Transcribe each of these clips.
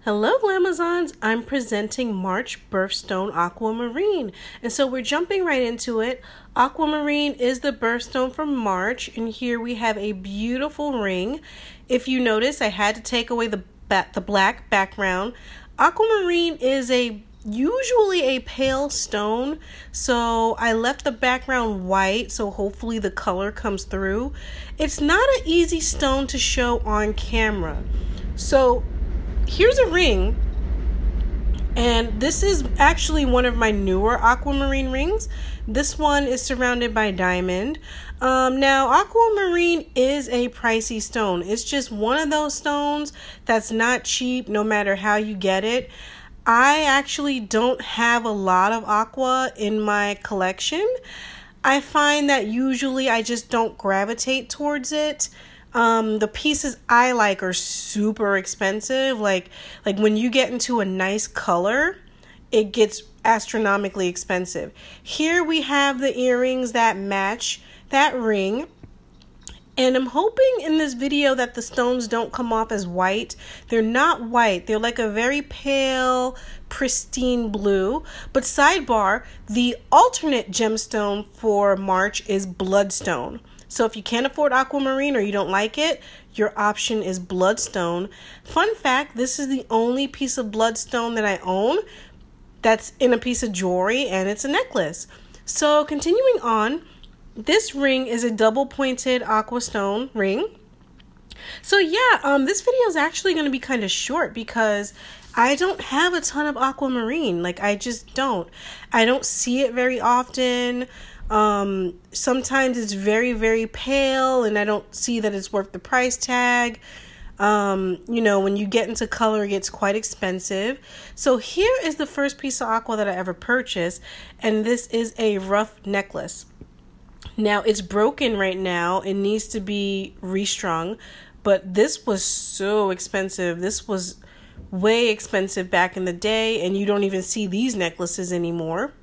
Hello Glamazons, I'm presenting March Birthstone Aquamarine. And so we're jumping right into it. Aquamarine is the birthstone for March, and here we have a beautiful ring. If you notice, I had to take away the black background. Aquamarine is usually a pale stone, so I left the background white, so hopefully the color comes through. It's not an easy stone to show on camera. So here's a ring, and this is actually one of my newer aquamarine rings. This one is surrounded by diamond. Now, aquamarine is a pricey stone. It's just one of those stones that's not cheap no matter how you get it. I actually don't have a lot of aqua in my collection. I find that usually I just don't gravitate towards it. The pieces I like are super expensive. Like when you get into a nice color, it gets astronomically expensive. Here we have the earrings that match that ring. And I'm hoping in this video that the stones don't come off as white. They're not white. They're like a very pale, pristine blue. But sidebar, the alternate gemstone for March is Bloodstone. So if you can't afford aquamarine or you don't like it, your option is Bloodstone. Fun fact, this is the only piece of Bloodstone that I own that's in a piece of jewelry, and it's a necklace. So continuing on, this ring is a double pointed aqua stone ring. So yeah, this video is actually going to be kind of short because I don't have a ton of aquamarine. I just don't. I don't see it very often. Sometimes it's very, very pale and I don't see that it's worth the price tag. When you get into color, it gets quite expensive. So here is the first piece of aqua that I ever purchased, and this is a rough necklace. Now it's broken right now. It needs to be restrung, but this was so expensive. This was way expensive back in the day, and you don't even see these necklaces anymore.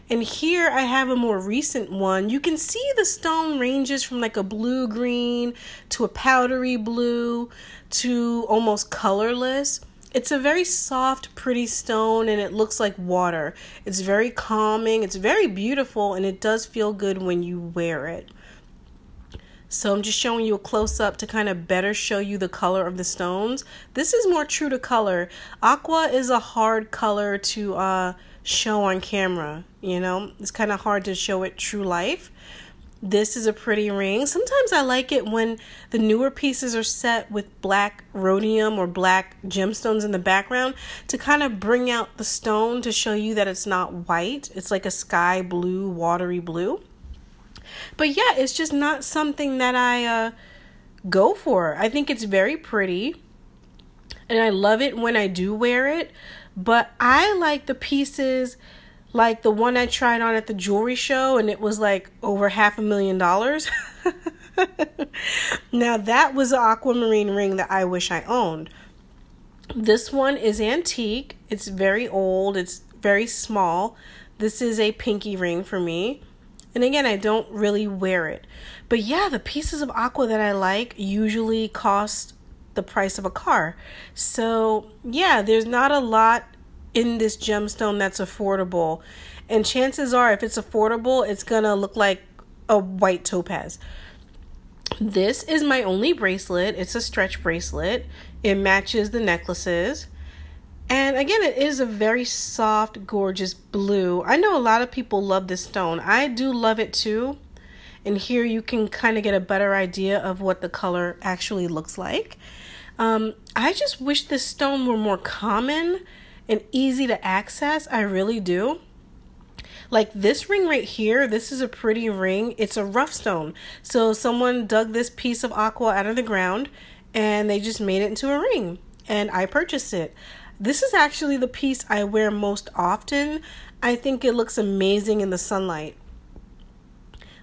And here I have a more recent one. You can see the stone ranges from like a blue-green to a powdery blue to almost colorless. It's a very soft, pretty stone, and it looks like water. It's very calming, it's very beautiful, and it does feel good when you wear it. So I'm just showing you a close-up to kind of better show you the color of the stones. This is more true to color. Aqua is a hard color to show on camera, it's kind of hard to show it true life. This is a pretty ring. Sometimes I like it when the newer pieces are set with black rhodium or black gemstones in the background to kind of bring out the stone to show you that it's not white. It's like a sky blue, watery blue. But yeah, it's just not something that I go for. I think it's very pretty and I love it when I do wear it. But I like the pieces like the one I tried on at the jewelry show, and it was like over $500,000. Now that was an aquamarine ring that I wish I owned. This one is antique. It's very old. It's very small. This is a pinky ring for me. And again, I don't really wear it. But yeah, the pieces of aqua that I like usually cost the price of a car. So yeah, there's not a lot in this gemstone that's affordable, and chances are if it's affordable, it's gonna look like a white topaz. This is my only bracelet. It's a stretch bracelet. It matches the necklaces, and again, it is a very soft, gorgeous blue. I know a lot of people love this stone. I do love it too, and here you can kind of get a better idea of what the color actually looks like. I just wish this stone were more common and easy to access. I really do. Like this ring right here, this is a pretty ring. It's a rough stone. So someone dug this piece of aqua out of the ground and they just made it into a ring, and I purchased it. This is actually the piece I wear most often. I think it looks amazing in the sunlight.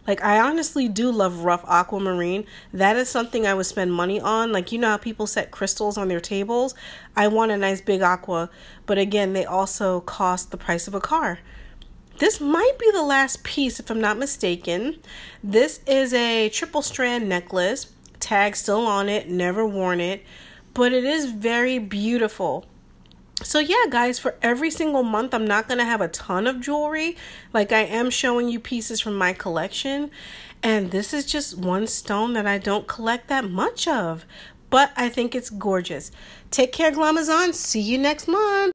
I honestly do love rough aquamarine. That is something I would spend money on. You know how people set crystals on their tables? I want a nice big aqua, but again, they also cost the price of a car. This might be the last piece if I'm not mistaken. This is a triple strand necklace. Tag still on it, never worn it, but it is very beautiful. So yeah, guys, for every single month, I'm not going to have a ton of jewelry. Like, I am showing you pieces from my collection. And this is just one stone that I don't collect that much of. But I think it's gorgeous. Take care, Glamazon. See you next month.